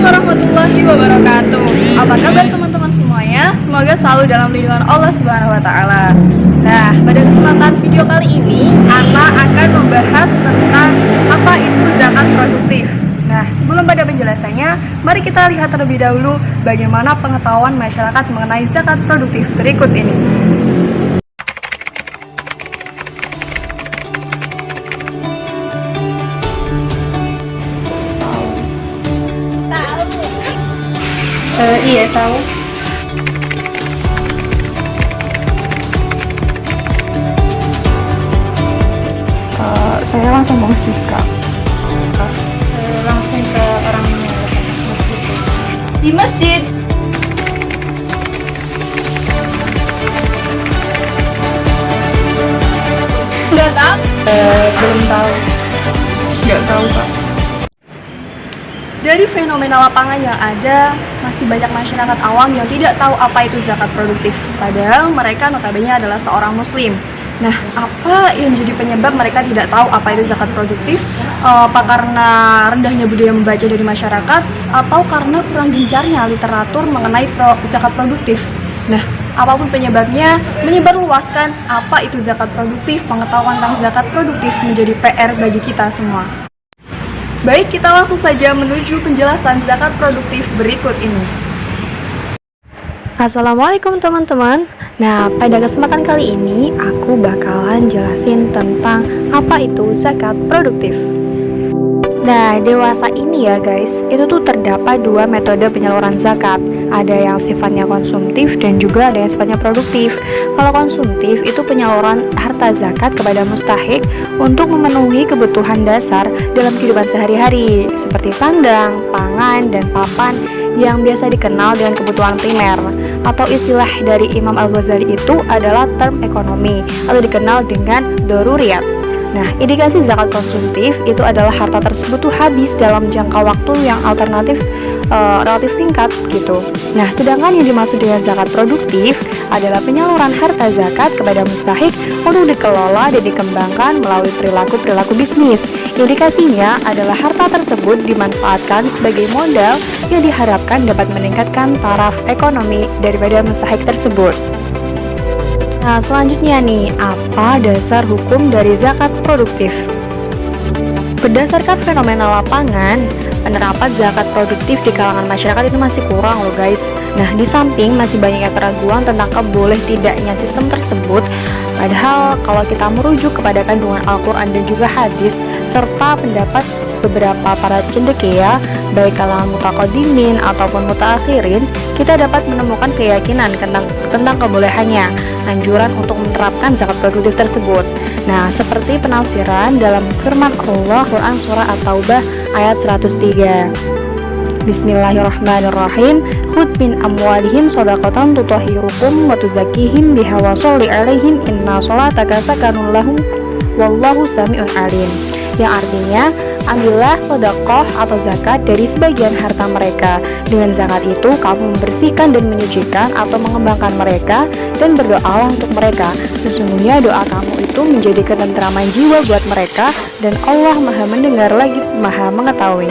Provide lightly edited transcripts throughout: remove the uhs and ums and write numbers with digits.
warahmatullahi wabarakatuh. Apa kabar teman-teman semuanya? Semoga selalu dalam lindungan Allah Subhanahu wa taala. Nah, pada kesempatan video kali ini, Ana akan membahas tentang apa itu zakat produktif. Nah, sebelum pada penjelasannya, mari kita lihat terlebih dahulu bagaimana pengetahuan masyarakat mengenai zakat produktif berikut ini. Iya tahu. Saya langsung mau sikap. Langsung ke orangnya di masjid. Nggak tahu? Belum tahu. Nggak tahu Pak. Dari fenomena lapangan yang ada, masih banyak masyarakat awam yang tidak tahu apa itu zakat produktif. Padahal mereka notabene adalah seorang muslim. Nah, apa yang jadi penyebab mereka tidak tahu apa itu zakat produktif? Apa karena rendahnya budaya membaca dari masyarakat? Atau karena kurang gencarnya literatur mengenai zakat produktif? Nah, apapun penyebabnya, menyebarluaskan apa itu zakat produktif, pengetahuan tentang zakat produktif menjadi PR bagi kita semua. Baik, kita langsung saja menuju penjelasan zakat produktif berikut ini. Assalamualaikum teman-teman. Nah, pada kesempatan kali ini aku bakalan jelasin tentang apa itu zakat produktif. Nah, dewasa ini ya guys, itu tuh terdapat dua metode penyaluran zakat. Ada yang sifatnya konsumtif dan juga ada yang sifatnya produktif. Kalau konsumtif itu penyaluran harta zakat kepada mustahik untuk memenuhi kebutuhan dasar dalam kehidupan sehari-hari seperti sandang, pangan, dan papan yang biasa dikenal dengan kebutuhan primer. Atau istilah dari Imam Al-Ghazali itu adalah term ekonomi atau dikenal dengan doruriyat. Nah, indikasi zakat konsumtif itu adalah harta tersebut tuh habis dalam jangka waktu yang relatif singkat gitu. Nah, sedangkan yang dimaksud dengan zakat produktif adalah penyaluran harta zakat kepada mustahik untuk dikelola dan dikembangkan melalui perilaku bisnis. Indikasinya adalah harta tersebut dimanfaatkan sebagai modal yang diharapkan dapat meningkatkan taraf ekonomi daripada mustahik tersebut. Nah, selanjutnya nih, apa dasar hukum dari zakat produktif? Berdasarkan fenomena lapangan, penerapan zakat produktif di kalangan masyarakat itu masih kurang loh guys. Nah, di samping masih banyaknya keraguan tentang keboleh tidaknya sistem tersebut, padahal kalau kita merujuk kepada kandungan Al-Quran dan juga hadis, serta pendapat beberapa para cendekia, baik kalangan mutaqaddimin ataupun mutaakhirin, kita dapat menemukan keyakinan tentang kebolehannya, anjuran untuk menerapkan zakat produktif tersebut. Nah, seperti penafsiran dalam firman Allah Quran surah At-Taubah ayat 103. Bismillahirrahmanirrahim. Khudh min amwalihim shadaqatan tutahhirukum wa tuzakkihim biha wa sholli 'alaihim inna sholataka sakanun lahum wallahu sami'un alim. Yang artinya, ambillah sedekah atau zakat dari sebagian harta mereka. Dengan zakat itu, kamu membersihkan dan menyucikan atau mengembangkan mereka dan berdoalah untuk mereka. Sesungguhnya doa kamu itu menjadi ketentraman jiwa buat mereka dan Allah Maha mendengar lagi Maha mengetahui.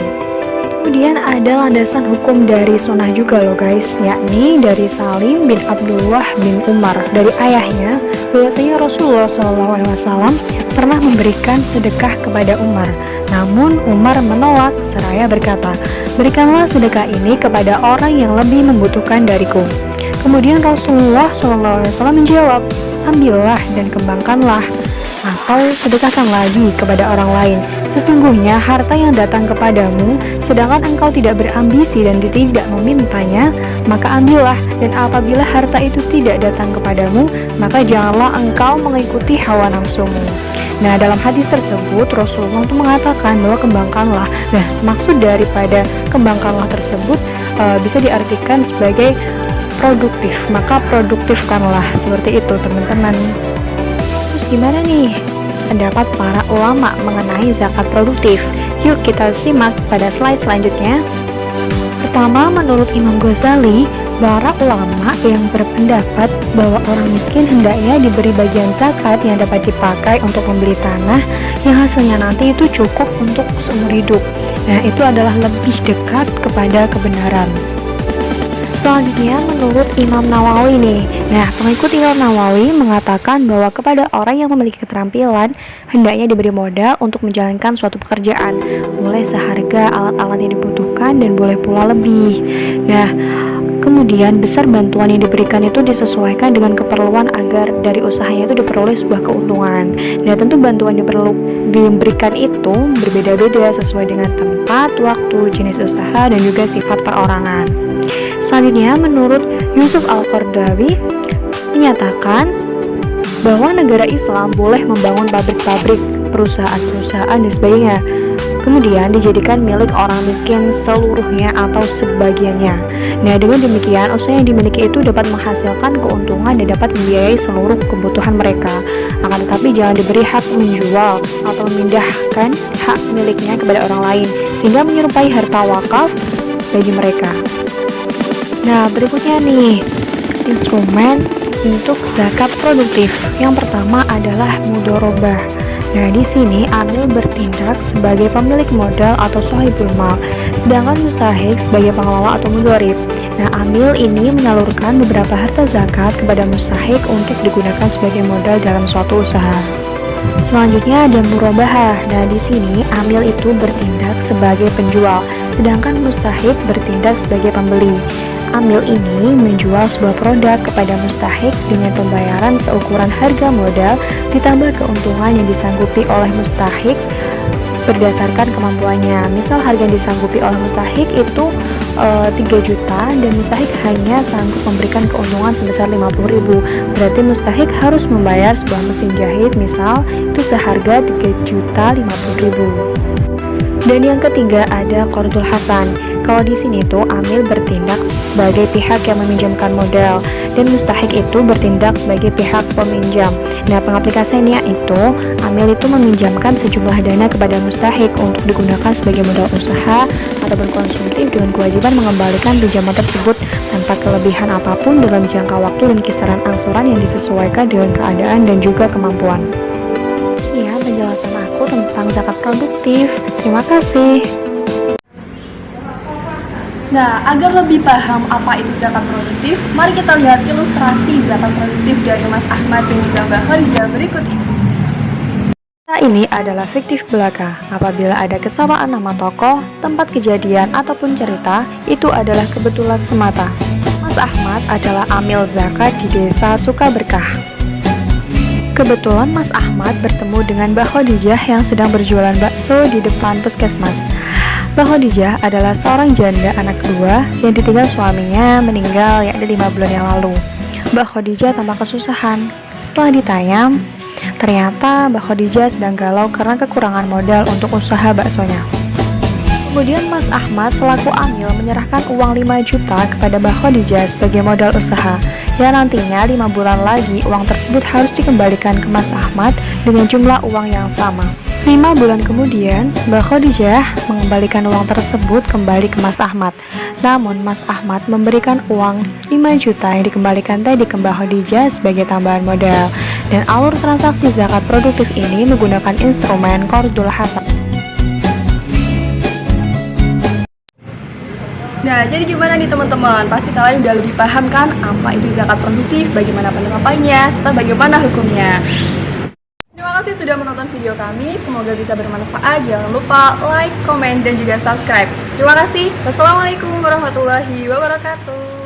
Kemudian ada landasan hukum dari sunnah juga loh guys, yakni dari Salim bin Abdullah bin Umar dari ayahnya, bahwasanya Rasulullah SAW pernah memberikan sedekah kepada Umar. Namun Umar menolak seraya berkata, "Berikanlah sedekah ini kepada orang yang lebih membutuhkan dariku." Kemudian Rasulullah SAW menjawab, "Ambillah dan kembangkanlah, atau sedekahkan lagi kepada orang lain. Sesungguhnya harta yang datang kepadamu, sedangkan engkau tidak berambisi dan tidak memintanya, maka ambillah, dan apabila harta itu tidak datang kepadamu, maka janganlah engkau mengikuti hawa nafsumu." Nah, dalam hadis tersebut Rasulullah itu mengatakan bahwa kembangkanlah. Nah, maksud daripada kembangkanlah tersebut bisa diartikan sebagai produktif, maka produktifkanlah, seperti itu teman-teman. Terus gimana nih pendapat para ulama mengenai zakat produktif? Yuk kita simak pada slide selanjutnya. Pertama, menurut Imam Ghazali, Para ulama yang berpendapat bahwa orang miskin hendaknya diberi bagian zakat yang dapat dipakai untuk membeli tanah yang hasilnya nanti itu cukup untuk seumur hidup. Nah, itu adalah lebih dekat kepada kebenaran. Selanjutnya menurut Imam Nawawi nih. Nah, pengikut Imam Nawawi mengatakan bahwa kepada orang yang memiliki keterampilan hendaknya diberi modal untuk menjalankan suatu pekerjaan, boleh seharga alat-alat yang dibutuhkan dan boleh pula lebih. Nah, kemudian besar bantuan yang diberikan itu disesuaikan dengan keperluan agar dari usahanya itu diperoleh sebuah keuntungan. Nah, tentu bantuan yang perlu diberikan itu berbeda-beda sesuai dengan tempat, waktu, jenis usaha, dan juga sifat perorangan. Selanjutnya, menurut Yusuf Al-Qaradawi menyatakan bahwa negara Islam boleh membangun pabrik-pabrik, perusahaan-perusahaan, dan sebagainya, kemudian dijadikan milik orang miskin seluruhnya atau sebagiannya. Nah, dengan demikian usaha yang dimiliki itu dapat menghasilkan keuntungan dan dapat membiayai seluruh kebutuhan mereka. Akan tetapi jangan diberi hak menjual atau memindahkan hak miliknya kepada orang lain sehingga menyerupai harta wakaf bagi mereka. Nah, berikutnya nih, instrumen untuk zakat produktif. Yang pertama adalah mudharabah. Nah, di sini amil bertindak sebagai pemilik modal atau shahibul mal, sedangkan musahik sebagai pengelola atau mudharib. Nah, amil ini menyalurkan beberapa harta zakat kepada musahik untuk digunakan sebagai modal dalam suatu usaha. Selanjutnya ada murabahah. Nah, di sini amil itu bertindak sebagai penjual, sedangkan mustahik bertindak sebagai pembeli. Amil ini menjual sebuah produk kepada mustahik dengan pembayaran seukuran harga modal ditambah keuntungan yang disanggupi oleh mustahik berdasarkan kemampuannya. Misal harga yang disanggupi oleh mustahik itu 3 juta dan mustahik hanya sanggup memberikan keuntungan sebesar 50.000. Berarti mustahik harus membayar sebuah mesin jahit misal itu seharga 3.050.000. Dan yang ketiga ada qardul hasan. Kalau di sini tuh amil bertindak sebagai pihak yang meminjamkan modal dan mustahik itu bertindak sebagai pihak peminjam. Nah, pengaplikasiannya itu amil itu meminjamkan sejumlah dana kepada mustahik untuk digunakan sebagai modal usaha atau berkonsumtif dengan kewajiban mengembalikan pinjaman tersebut tanpa kelebihan apapun dalam jangka waktu dan kisaran angsuran yang disesuaikan dengan keadaan dan juga kemampuan. Ya, penjelasan aku tentang zakat produktif. Terima kasih. Nah, agar lebih paham apa itu zakat produktif, mari kita lihat ilustrasi zakat produktif dari Mas Ahmad dan juga Mbak Khadijah berikut ini. Nah, ini adalah fiktif belaka. Apabila ada kesamaan nama tokoh, tempat kejadian, ataupun cerita, itu adalah kebetulan semata. Mas Ahmad adalah amil zakat di desa Sukaberkah. Kebetulan Mas Ahmad bertemu dengan Mbak Khadijah yang sedang berjualan bakso di depan puskesmas. Mbak Khadijah adalah seorang janda anak kedua yang ditinggal suaminya meninggal yakni 5 bulan yang lalu. Mbak Khadijah tampak kesusahan. Setelah ditanya, ternyata Mbak Khadijah sedang galau karena kekurangan modal untuk usaha baksonya. Kemudian Mas Ahmad selaku amil menyerahkan uang 5 juta kepada Mbak Khadijah sebagai modal usaha. Ya, nantinya 5 bulan lagi uang tersebut harus dikembalikan ke Mas Ahmad dengan jumlah uang yang sama. 5 bulan kemudian, Mbak Khadijah mengembalikan uang tersebut kembali ke Mas Ahmad. Namun, Mas Ahmad memberikan uang 5 juta yang dikembalikan tadi ke Mbak Khadijah sebagai tambahan modal. Dan alur transaksi zakat produktif ini menggunakan instrumen qardul hasan. Nah, jadi gimana nih teman-teman? Pasti kalian udah lebih paham kan apa itu zakat produktif, bagaimana penerapannya, serta bagaimana hukumnya. Terima kasih sudah menonton video kami, semoga bisa bermanfaat. Jangan lupa like, komen, dan juga subscribe. Terima kasih. Wassalamualaikum warahmatullahi wabarakatuh.